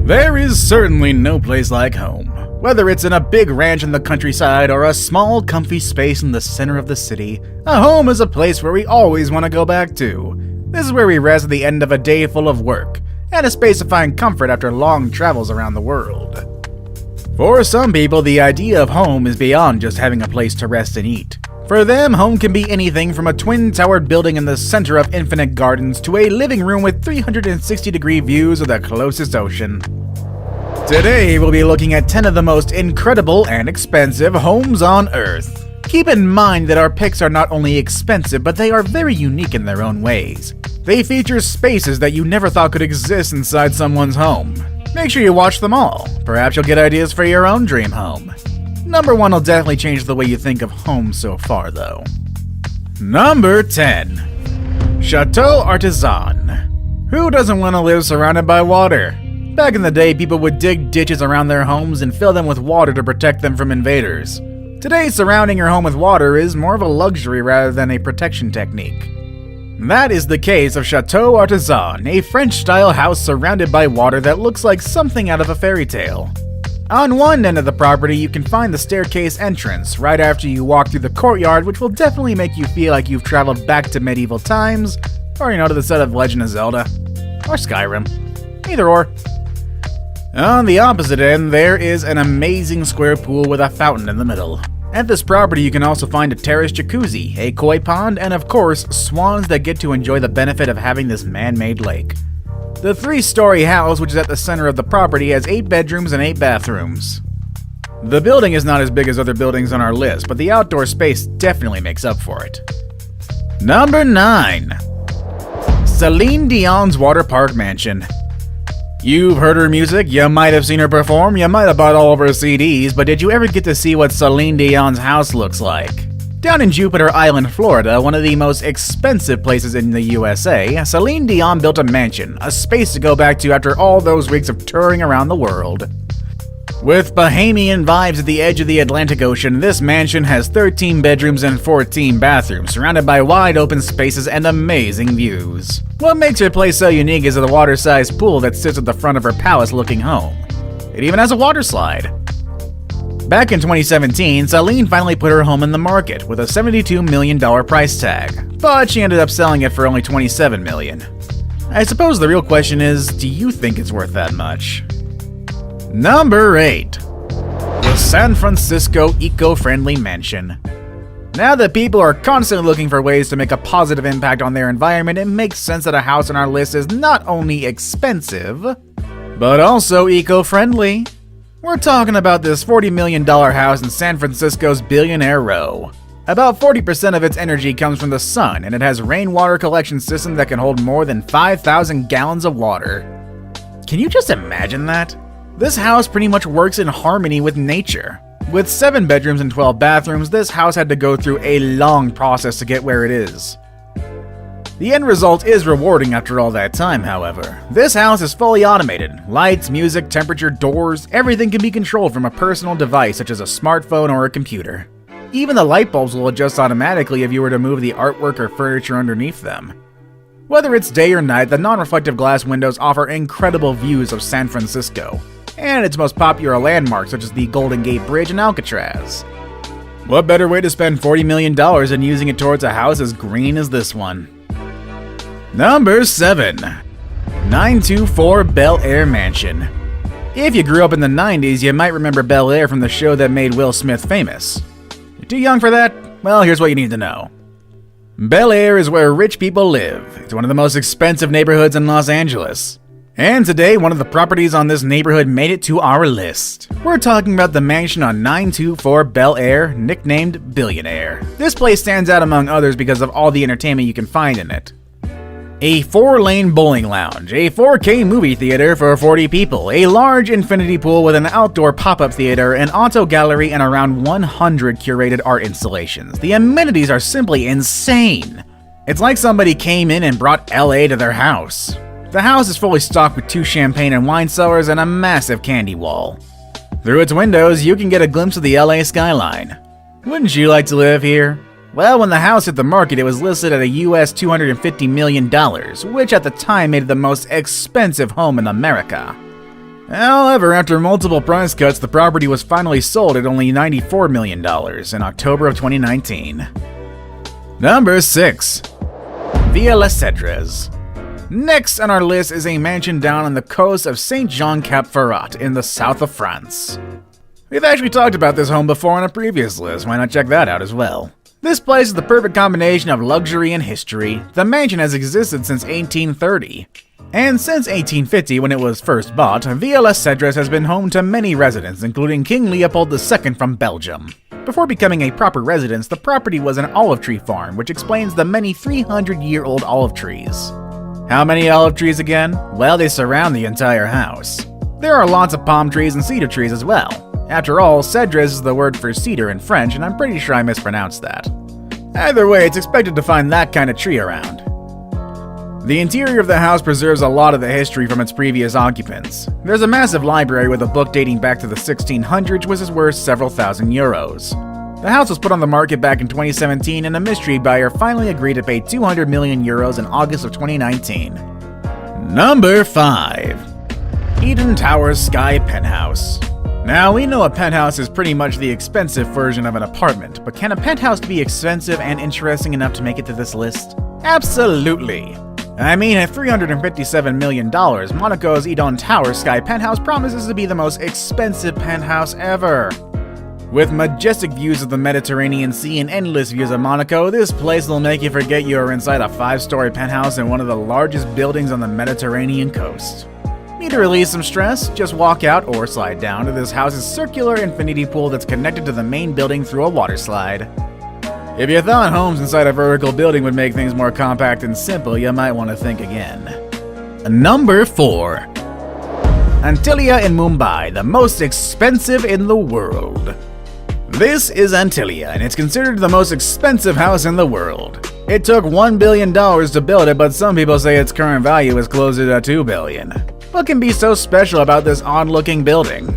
There is certainly no place like home. Whether it's in a big ranch in the countryside or a small, comfy space in the center of the city, a home is a place where we always want to go back to. This is where we rest at the end of a day full of work, and a space to find comfort after long travels around the world. For some people, the idea of home is beyond just having a place to rest and eat. For them, home can be anything from a twin-towered building in the center of infinite gardens to a living room with 360-degree views of the closest ocean. Today, we'll be looking at 10 of the most incredible and expensive homes on Earth. Keep in mind that our picks are not only expensive, but they are very unique in their own ways. They feature spaces that you never thought could exist inside someone's home. Make sure you watch them all. Perhaps you'll get ideas for your own dream home. Number 1 will definitely change the way you think of home so far, though. Number 10. Chateau Artisan. Who doesn't want to live surrounded by water? Back in the day, people would dig ditches around their homes and fill them with water to protect them from invaders. Today, surrounding your home with water is more of a luxury rather than a protection technique. That is the case of Chateau Artisan, a French-style house surrounded by water that looks like something out of a fairy tale. On one end of the property, you can find the staircase entrance right after you walk through the courtyard, which will definitely make you feel like you've traveled back to medieval times, or to the set of Legend of Zelda, or Skyrim. Either or. On the opposite end, there is an amazing square pool with a fountain in the middle. At this property, you can also find a terraced jacuzzi, a koi pond, and of course, swans that get to enjoy the benefit of having this man-made lake. The 3-story house, which is at the center of the property, has 8 bedrooms and 8 bathrooms. The building is not as big as other buildings on our list, but the outdoor space definitely makes up for it. Number 9. Celine Dion's Water Park Mansion. You've heard her music, you might have seen her perform, you might have bought all of her CDs, but did you ever get to see what Celine Dion's house looks like? Down in Jupiter Island, Florida, one of the most expensive places in the USA, Celine Dion built a mansion, a space to go back to after all those weeks of touring around the world. With Bahamian vibes at the edge of the Atlantic Ocean, this mansion has 13 bedrooms and 14 bathrooms, surrounded by wide open spaces and amazing views. What makes her place so unique is the water-sized pool that sits at the front of her palace-looking home. It even has a water slide. Back in 2017, Celine finally put her home in the market with a $72 million price tag, but she ended up selling it for only $27 million. I suppose the real question is, do you think it's worth that much? Number 8. The San Francisco Eco-Friendly Mansion. Now that people are constantly looking for ways to make a positive impact on their environment, it makes sense that a house on our list is not only expensive, but also eco-friendly. We're talking about this $40 million house in San Francisco's Billionaire Row. About 40% of its energy comes from the sun, and it has a rainwater collection system that can hold more than 5,000 gallons of water. Can you just imagine that? This house pretty much works in harmony with nature. With 7 bedrooms and 12 bathrooms, this house had to go through a long process to get where it is. The end result is rewarding after all that time, however. This house is fully automated. Lights, music, temperature, doors, everything can be controlled from a personal device such as a smartphone or a computer. Even the light bulbs will adjust automatically if you were to move the artwork or furniture underneath them. Whether it's day or night, the non-reflective glass windows offer incredible views of San Francisco and its most popular landmarks such as the Golden Gate Bridge and Alcatraz. What better way to spend $40 million than using it towards a house as green as this one? Number 7. 924 Bel Air Mansion. If you grew up in the 90s, you might remember Bel Air from the show that made Will Smith famous. You're too young for that? Well, here's what you need to know. Bel Air is where rich people live. It's one of the most expensive neighborhoods in Los Angeles. And today, one of the properties on this neighborhood made it to our list. We're talking about the mansion on 924 Bel Air, nicknamed Billionaire. This place stands out among others because of all the entertainment you can find in it. A 4-lane bowling lounge, a 4K movie theater for 40 people, a large infinity pool with an outdoor pop-up theater, an auto gallery, and around 100 curated art installations. The amenities are simply insane. It's like somebody came in and brought LA to their house. The house is fully stocked with 2 champagne and wine cellars and a massive candy wall. Through its windows, you can get a glimpse of the LA skyline. Wouldn't you like to live here? Well, when the house hit the market, it was listed at a US $250 million, which at the time made it the most expensive home in America. However, after multiple price cuts, the property was finally sold at only $94 million in October of 2019. Number 6. Villa Les Cedres. Next on our list is a mansion down on the coast of Saint-Jean-Cap-Ferrat in the south of France. We've actually talked about this home before on a previous list, why not check that out as well? This place is the perfect combination of luxury and history. The mansion has existed since 1830. And since 1850, when it was first bought, Villa Les Cedres has been home to many residents, including King Leopold II from Belgium. Before becoming a proper residence, the property was an olive tree farm, which explains the many 300-year-old olive trees. How many olive trees again? Well, they surround the entire house. There are lots of palm trees and cedar trees as well. After all, cedres is the word for cedar in French, and I'm pretty sure I mispronounced that. Either way, it's expected to find that kind of tree around. The interior of the house preserves a lot of the history from its previous occupants. There's a massive library with a book dating back to the 1600s, which is worth several thousand euros. The house was put on the market back in 2017, and a mystery buyer finally agreed to pay 200 million euros in August of 2019. Number 5. Eden Towers Sky Penthouse. Now, we know a penthouse is pretty much the expensive version of an apartment, but can a penthouse be expensive and interesting enough to make it to this list? Absolutely! I mean, at $357 million, Monaco's Eden Towers Sky Penthouse promises to be the most expensive penthouse ever. With majestic views of the Mediterranean Sea and endless views of Monaco, this place will make you forget you are inside a 5-story penthouse in one of the largest buildings on the Mediterranean coast. Need to release some stress? Just walk out or slide down to this house's circular infinity pool that's connected to the main building through a water slide. If you thought homes inside a vertical building would make things more compact and simple, you might want to think again. Number 4. Antilia in Mumbai, the most expensive in the world. This is Antilia, and it's considered the most expensive house in the world. It took $1 billion to build it, but some people say its current value is closer to $2 billion. What can be so special about this odd-looking building?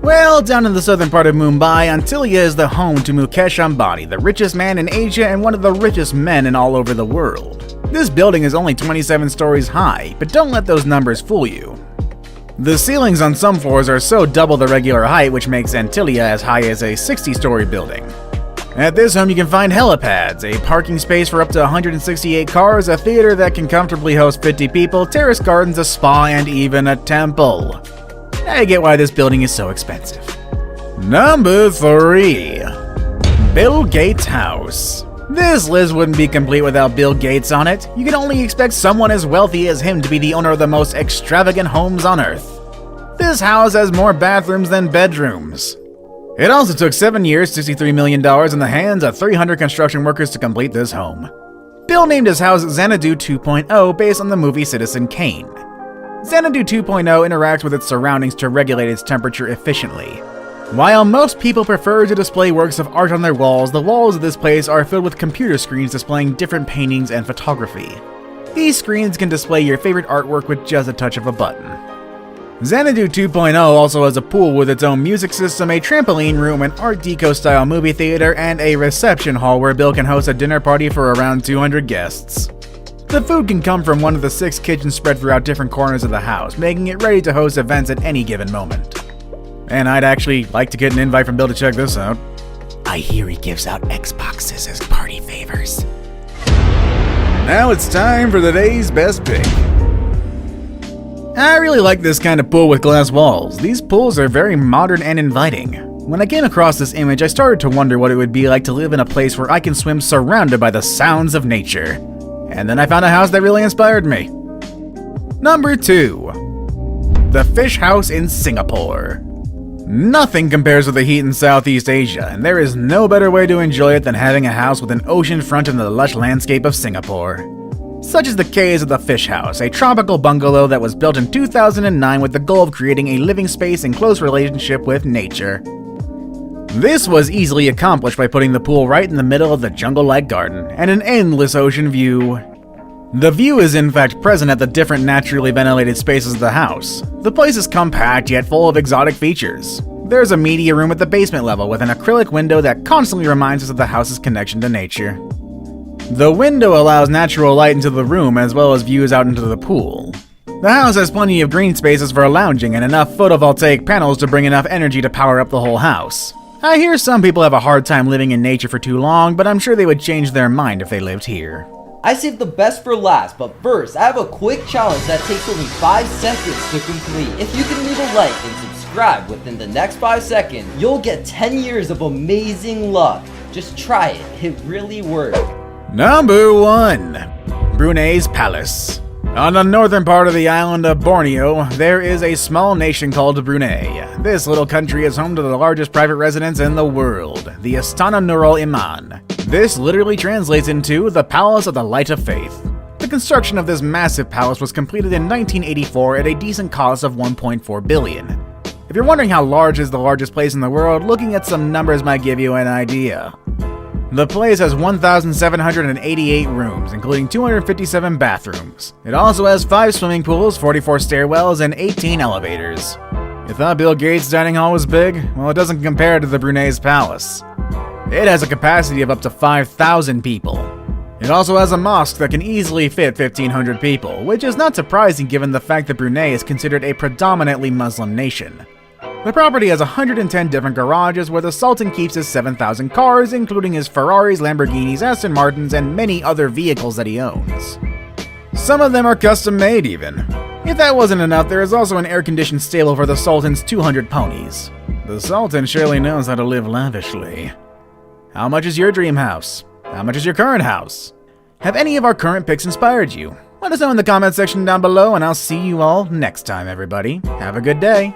Well, down in the southern part of Mumbai, Antilia is the home to Mukesh Ambani, the richest man in Asia and one of the richest men in all over the world. This building is only 27 stories high, but don't let those numbers fool you. The ceilings on some floors are so double the regular height, which makes Antilia as high as a 60-story building. At this home you can find helipads, a parking space for up to 168 cars, a theater that can comfortably host 50 people, terrace gardens, a spa, and even a temple. I get why this building is so expensive. Number 3. Bill Gates' house. This list wouldn't be complete without Bill Gates on it. You can only expect someone as wealthy as him to be the owner of the most extravagant homes on Earth. This house has more bathrooms than bedrooms. It also took 7 years, $63 million in the hands of 300 construction workers to complete this home. Bill named his house Xanadu 2.0 based on the movie Citizen Kane. Xanadu 2.0 interacts with its surroundings to regulate its temperature efficiently. While most people prefer to display works of art on their walls, the walls of this place are filled with computer screens displaying different paintings and photography. These screens can display your favorite artwork with just a touch of a button. Xanadu 2.0 also has a pool with its own music system, a trampoline room, an Art Deco-style movie theater, and a reception hall where Bill can host a dinner party for around 200 guests. The food can come from one of the 6 kitchens spread throughout different corners of the house, making it ready to host events at any given moment. And I'd actually like to get an invite from Bill to check this out. I hear he gives out Xboxes as party favors. Now it's time for the day's best pick. I really like this kind of pool with glass walls. These pools are very modern and inviting. When I came across this image, I started to wonder what it would be like to live in a place where I can swim surrounded by the sounds of nature. And then I found a house that really inspired me. Number 2. The Fish House in Singapore. Nothing compares with the heat in Southeast Asia, and there is no better way to enjoy it than having a house with an ocean front in the lush landscape of Singapore. Such is the case of the Fish House, a tropical bungalow that was built in 2009 with the goal of creating a living space in close relationship with nature. This was easily accomplished by putting the pool right in the middle of the jungle-like garden and an endless ocean view. The view is in fact present at the different naturally ventilated spaces of the house. The place is compact yet full of exotic features. There's a media room at the basement level with an acrylic window that constantly reminds us of the house's connection to nature. The window allows natural light into the room as well as views out into the pool. The house has plenty of green spaces for lounging and enough photovoltaic panels to bring enough energy to power up the whole house. I hear some people have a hard time living in nature for too long, but I'm sure they would change their mind if they lived here. I saved the best for last, but first, I have a quick challenge that takes only 5 seconds to complete. If you can leave a like and subscribe within the next 5 seconds, you'll get 10 years of amazing luck. Just try it, it really works. Number 1. Brunei's Palace. On the northern part of the island of Borneo, there is a small nation called Brunei. This little country is home to the largest private residence in the world, the Istana Nurul Iman. This literally translates into the Palace of the Light of Faith. The construction of this massive palace was completed in 1984 at a decent cost of 1.4 billion. If you're wondering how large is the largest place in the world, looking at some numbers might give you an idea. The place has 1,788 rooms, including 257 bathrooms. It also has 5 swimming pools, 44 stairwells, and 18 elevators. You thought Bill Gates' dining hall was big? Well, it doesn't compare to the Brunei's palace. It has a capacity of up to 5,000 people. It also has a mosque that can easily fit 1,500 people, which is not surprising given the fact that Brunei is considered a predominantly Muslim nation. The property has 110 different garages where the Sultan keeps his 7,000 cars, including his Ferraris, Lamborghinis, Aston Martins, and many other vehicles that he owns. Some of them are custom made even. If that wasn't enough, there is also an air-conditioned stable for the Sultan's 200 ponies. The Sultan surely knows how to live lavishly. How much is your dream house? How much is your current house? Have any of our current picks inspired you? Let us know in the comment section down below, and I'll see you all next time, everybody. Have a good day.